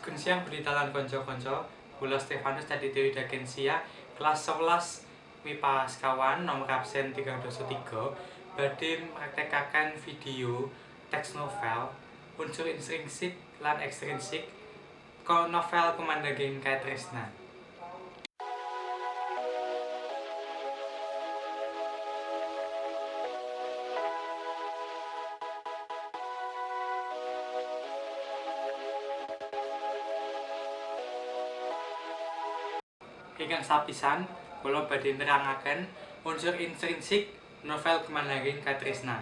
Sugeng siang Budita lan konco-konco. Kula Stefanus dadi Dewi Dagensia, kelas 11 MIPA sekawan nomor absen 323 badhe mraktekaken video teks novel unsur intrinsik lan ekstrinsik novel Kumandhanging Katresnan. Ingkang sapisan kula badhe nerangaken unsur intrinsik novel Kumandhanging Katresnan.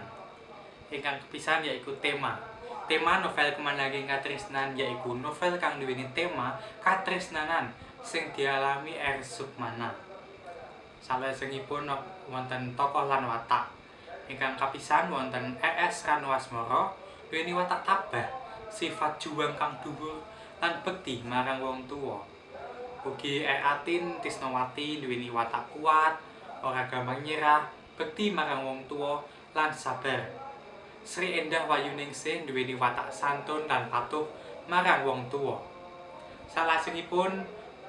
Ingkang kepisan yaiku tema. Tema novel Kumandhanging Katresnan yaiku novel kang duweni tema katresnanan sing dialami R. Sukmana. Salajengipun wonten tokoh lan watak. Ingkang kapisan wonten R.S. Ranowasmara duweni watak tabah, sifat juang kang dhuwur lan bekti marang wong tuwa. Ugi Atin Tisnawati duweni watak kuat, ora gampang nyerah, bekti marang wong tuwa lan sabar. Sri Endah Wayuningsih duweni watak santun lan patuh marang wong tuwa. Salajengipun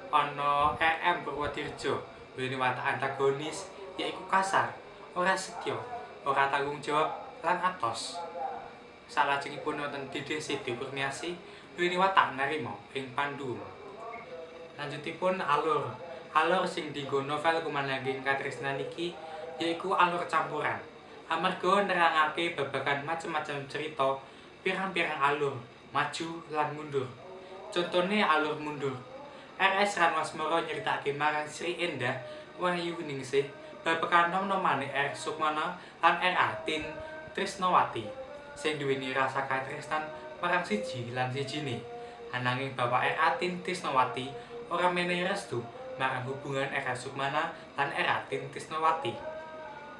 ana R.M. Purwodirjo duweni watak antagonis yaiku kasar, ora setya, ora tanggung jawab lan atos. Salajengipun wonten Dede Siti Kurniasih duweni watak narima ing Pandhu. Lanjutipun alur sing dienggo novel Kumandhanging Katresnan iki yaiku alur campuran. Amarga nerangake babagan macem-macem cerita, pirang-pirang alur maju lan mundur. Contone alur mundur. R.S. Ranowasmara nyeritake marang Sri Endah Wayuningsih babagan nom-nomane R. Sukmana lan R. Atin Trisnawati sing duweni rasa katresnan marang siji lan sijine. Ananging bapak R. Atin Trisnawati ora menehi restu marang hubungan R. Sukmana lan R. Atin Trisnawati.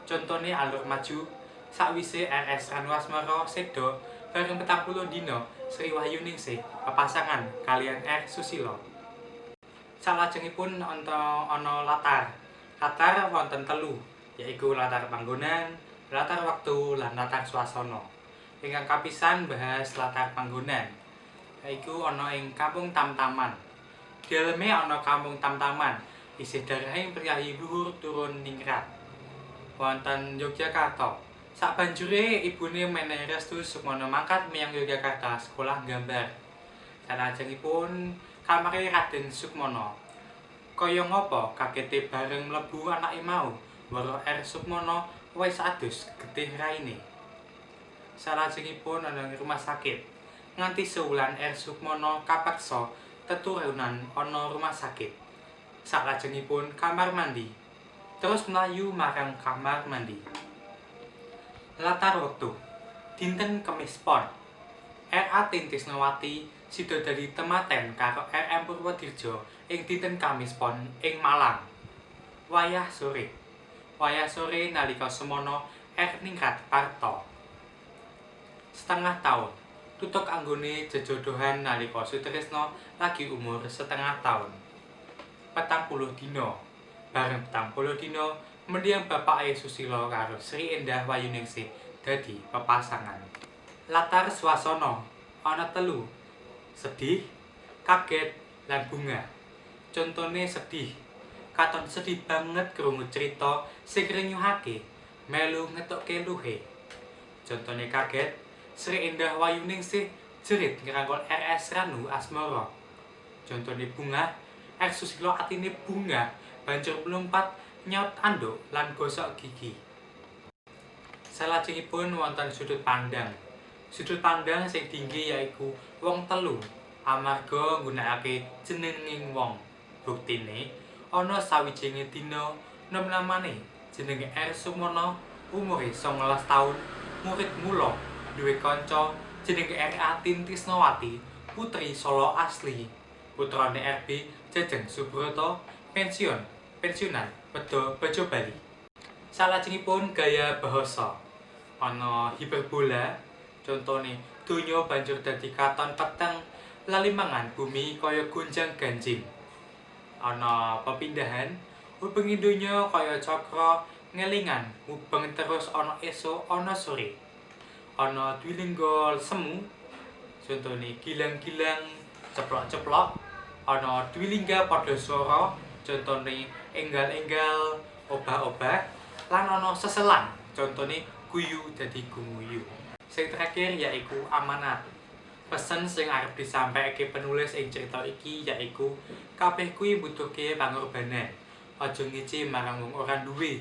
Contone alur maju, sakwise R.S. Ranowasmara seda bareng 40 dina Sri Wayuningsih papasangan kaliyan R. Susilo. Salajengipun ana latar wonten telu, yaiku latar panggonan, latar wektu lan latar swasana. Ingkang kapisan bahas latar panggonan, yaiku ana ing Kampung Tamtaman. Daleme ana Kampung Tamtaman, isih darahing priyayi luhur turun ningrat. Wonten Yogyakarta. Sabanjure ibune menehi restu Sukmana mangkat menyang Yogyakarta sekolah nggambar. Salajengipun kamare Raden Sukmana. Kaya ngapa kagete bareng mlebu anake mau, Wara R. Sukmana wis adus getih raine. Salajengipun ana rumah sakit. Nganti sewulan R. Sukmana kapeksa teturunan ana rumah sakit. Salajengipun kamar mandi. Terus mlayu marang kamar mandi. Latar wektu. Dinten Kemis Pon. R. Atin Tisnawati sida dadi tematen karo R.M. Purwodirjo ing dinten Kamis Pon ing Malang. Wayah sore. Wayah sore nalika semana R. ningkat parta. Setengah taun. Tutuk anggone jejodohan nalika Sutresna lagi umur setengah taun. 40 dina. Bareng 40 dina mendiang bapake Susilo karo Sri Endah Wayuningsih dadi pepasangan. Latar swasana ana telu. Sedih, kaget, lan bunga. Contone sedih. Katon sedih banget krungu cerita sing renyuhake, melu ngetokke luhe. Contone kaget, Sri Endah Wayuningsih jerit ngrangkul R.S. Ranowasmara. Contone bunga, R. Susilo atine bunga banjur mlumpat nyaut anduk lan gosok gigi. Salajengipun wonten sudut pandang. Sudut pandang sing tinggi yaiku wong telu amarga nggunakake jenenging wong. Buktine ana sawijining dina nom-namane jenenge R. Sukmana umure 19 taun, murid mula duwe kanca jenenge R. Atin Trisnawati, putri Solo asli. Putrane R.B. Jajeng Subrata pensiunan Bajo Bali. Salajengipun gaya bahasa. Ana hiperbola, contone donya banjur dadi katon peteng lalimangan bumi kaya gonjang-ganjing. Ana pepindahan, hubungi donya kaya cakra ngelingan mubeng terus ana esuk ana sore. Ana dwilingga semu, contone gilang-gilang ceplok-ceplok, ana dwilingga padha swara, contone enggal-enggal, obah-obah, lan ana seselang, contone guyu dadi gumuyu. Sing terakhir yaiku amanat. Pesen sing arep disampaikake penulis ing cerita iki yaiku kabeh kuwi mbutuhke pangorbanan. Aja ngece marang wong ora duwe.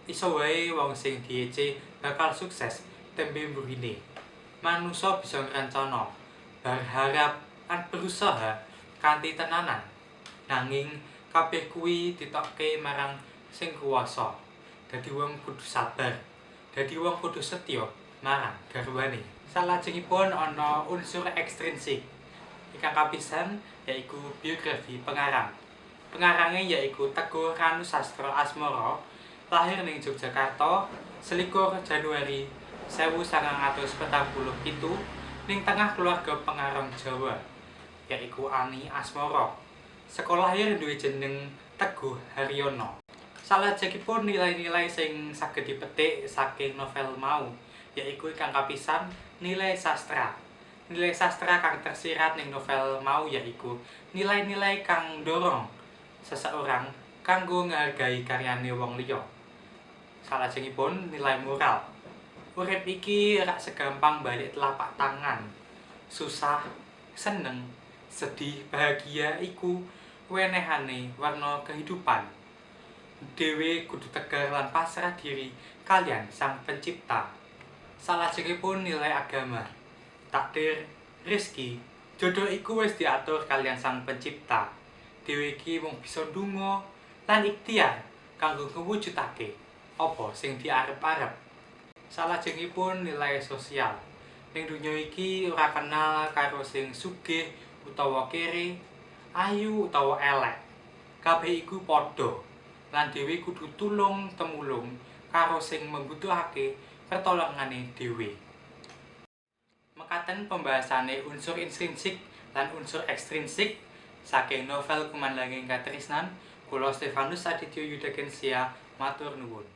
Iso wae wong sing diece bakal sukses tembe mburine. Manungsa bisa ngrencana, berharap lan berusaha kanthi tenanan. Nanging kabeh kuwi ditokke marang sing kuwasa. Dadi wong kudu sabar. Dadi wong kudu setya marang garwane. Salajengipun ana unsur ekstrinsik. Ingkang kapisan yaiku biografi pengarang. Pengarange yaiku Teguh Ranusastra Asmara, lahir ning Yogyakarta 21 Januari 1947 ning tengah keluarga pengarang Jawa, yaiku Ani Asmara. Sekolahé duwe jeneng Teguh Haryono. Salajengipun nilai-nilai sing saged dipetik saking novel mau yaiku ingkang kapisan nilai sastra. Nilai sastra kang tersirat ning novel mau yaiku nilai-nilai kang ndorong seseorang kanggo ngargai karyane wong liya. Salajengipun nilai moral. Urip iki rak segampang balik telapak tangan. Susah, seneng, sedih, bahagia iku wenehane warna kehidupan. Dhewe kudu tegar lan pasrah diri kalian Sang Pencipta. Salajengipun nilai agama. Takdir, rezeki, jodoh iku wis diatur kalian Sang Pencipta. Dhewe iki mung bisa ndonga lan ikhtiar kanggo ngwujudake apa sing diarep-arep. Salajengipun nilai sosial. Ning donya iki ora kenal karo sing sugih utawa kere, ayu utawa elek. Kabeh iku padha. Lan dhewe kudu tulung temulung karo sing membutuhake pertolongane dhewe. Mekaten pembahasane unsur intrinsik lan unsur ekstrinsik saking novel Kuman Langgeng Katresnan, kula Stefanus Adityo Yudhagensia matur nuwun.